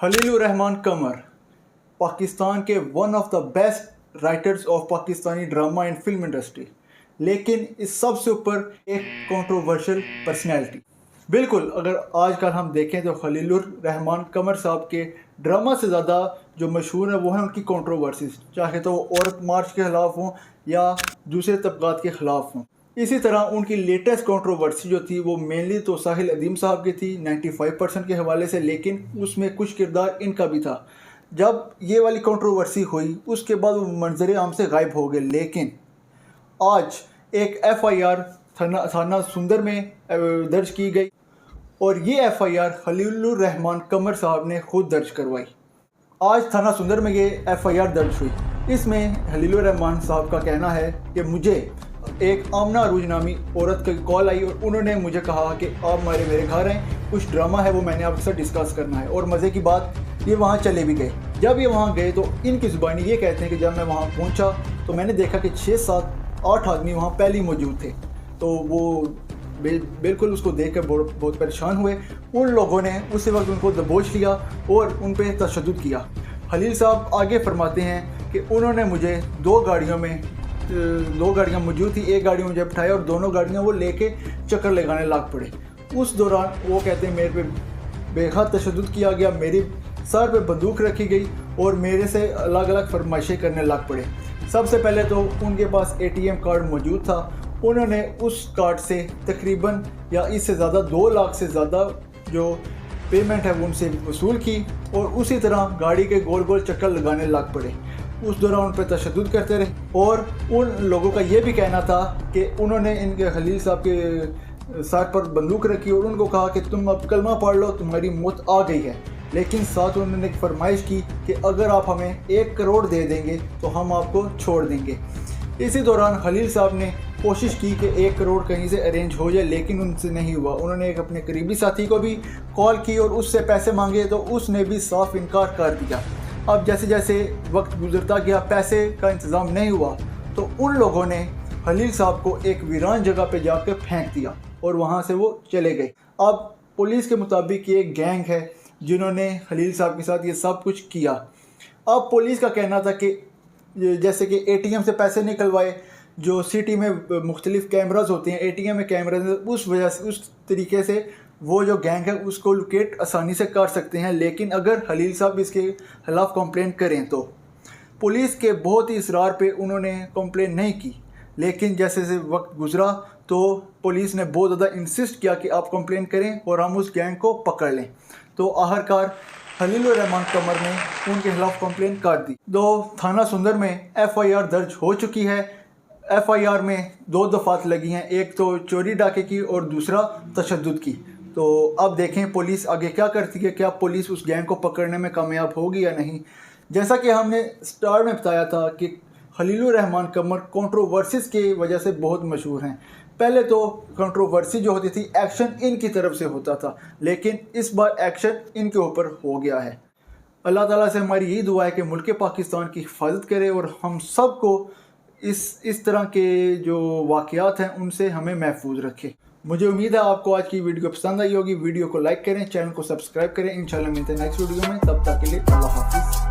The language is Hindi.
खलीलुर रहमान कमर पाकिस्तान के one of the best writers of Pakistani drama and film industry, लेकिन इस सबसे ऊपर एक कंट्रोवर्शियल पर्सनैलिटी। बिल्कुल, अगर आजकल हम देखें तो खलीलुर रहमान कमर साहब के ड्रामा से ज़्यादा जो मशहूर है वो है उनकी कंट्रोवर्सीज, चाहे तो वो औरत मार्च के ख़िलाफ़ हों या दूसरे तबक़ात के ख़िलाफ़ हों। इसी तरह उनकी लेटेस्ट कंट्रोवर्सी जो थी वो मेनली तो साहिल अदीम साहब की थी 95% के हवाले से, लेकिन उसमें कुछ किरदार इनका भी था। जब ये वाली कंट्रोवर्सी हुई उसके बाद वो मंजर आम से गायब हो गए, लेकिन आज एक FIR थाना सुंदर में दर्ज की गई और ये FIR खलीलुर रहमान कमर साहब ने खुद दर्ज करवाई। आज थाना सुंदर में ये FIR दर्ज हुई। इसमें खलीलुर रहमान साहब का कहना है कि मुझे एक आमना अरूज नामी औरत की कॉल आई और उन्होंने मुझे कहा कि आप मेरे घर हैं, कुछ ड्रामा है वो मैंने आपके साथ डिस्कस करना है। और मज़े की बात, ये वहाँ चले भी गए। जब ये वहाँ गए तो इनकी ज़ुबानी ये कहते हैं कि जब मैं वहाँ पहुँचा तो मैंने देखा कि 6, 7, 8 आदमी वहाँ पहले ही मौजूद थे। तो वो बिल्कुल उसको देख कर बहुत परेशान हुए। उन लोगों ने उसी वक्त उनको दबोच लिया और उन पर तशद्दुद किया। खलील साहब आगे फरमाते हैं कि उन्होंने मुझे 2 गाड़ियाँ मौजूद थी, एक गाड़ी में मुझे बिठाया और दोनों गाड़ियाँ वो लेके चक्कर लगाने लग पड़े। उस दौरान वो कहते हैं मेरे पे बेहद तशद्दुद किया गया, मेरी सर पे बंदूक रखी गई और मेरे से अलग अलग फरमाइशें करने लग पड़े। सबसे पहले तो उनके पास ATM कार्ड मौजूद था। उन्होंने उस कार्ड से तकरीबन या इससे ज़्यादा 2 लाख से ज़्यादा जो पेमेंट है वो उनसे वसूल की और उसी तरह गाड़ी के गोल गोल चक्कर लगाने लग पड़े। उस दौरान उन पर तशद्दुद करते रहे और उन लोगों का ये भी कहना था कि उन्होंने इनके खलील साहब के सर पर बंदूक रखी और उनको कहा कि तुम अब कलमा पढ़ लो, तुम्हारी मौत आ गई है। लेकिन साथ उन्होंने एक फरमाइश की कि अगर आप हमें 1 करोड़ दे देंगे तो हम आपको छोड़ देंगे। इसी दौरान खलील साहब ने कोशिश की कि 1 करोड़ कहीं से अरेंज हो जाए, लेकिन उनसे नहीं हुआ। उन्होंने एक अपने करीबी साथी को भी कॉल की और उससे पैसे मांगे तो उसने भी साफ इनकार कर दिया। अब जैसे जैसे वक्त गुजरता गया, पैसे का इंतज़ाम नहीं हुआ तो उन लोगों ने खलील साहब को एक वीरान जगह पे जाकर फेंक दिया और वहाँ से वो चले गए। अब पुलिस के मुताबिक ये एक गैंग है जिन्होंने खलील साहब के साथ ये सब कुछ किया। अब पुलिस का कहना था कि जैसे कि ATM से पैसे निकलवाए, जो सिटी में मुख्तलिफ कैमराज होते हैं ATM में कैमराज, उस वजह से उस तरीके से वो जो गैंग है उसको लोकेट आसानी से कर सकते हैं। लेकिन अगर खलील साहब इसके खिलाफ़ कंप्लेंट करें तो पुलिस के बहुत ही इसरार पे उन्होंने कंप्लेंट नहीं की। लेकिन जैसे जैसे वक्त गुजरा तो पुलिस ने बहुत ज़्यादा इंसिस्ट किया कि आप कंप्लेंट करें और हम उस गैंग को पकड़ लें। तो आखिरकार खलीलुर रहमान कमर ने उनके खिलाफ़ कंप्लेंट कर दी। तो थाना सुंदर में FIR दर्ज हो चुकी है। FIR में 2 दफ़ात लगी हैं, एक तो चोरी डाके की और दूसरा तशद्दुद की। तो अब देखें पुलिस आगे क्या करती है, क्या पुलिस उस गैंग को पकड़ने में कामयाब होगी या नहीं। जैसा कि हमने स्टार्ट में बताया था कि खलीलुर रहमान कमर कंट्रोवर्सीज की वजह से बहुत मशहूर हैं। पहले तो कंट्रोवर्सी जो होती थी एक्शन इनकी तरफ से होता था, लेकिन इस बार एक्शन इनके ऊपर हो गया है। अल्लाह ताला से हमारी यही दुआ है कि मुल्क पाकिस्तान की हिफाजत करे और हम सब को इस तरह के जो वाक़यात हैं उनसे हमें महफूज रखे। मुझे उम्मीद है आपको आज की वीडियो पसंद आई होगी। वीडियो को लाइक करें, चैनल को सब्सक्राइब करें। इंशाल्लाह मिलते हैं नेक्स्ट वीडियो में, तब तक के लिए अल्लाह हाफिज़।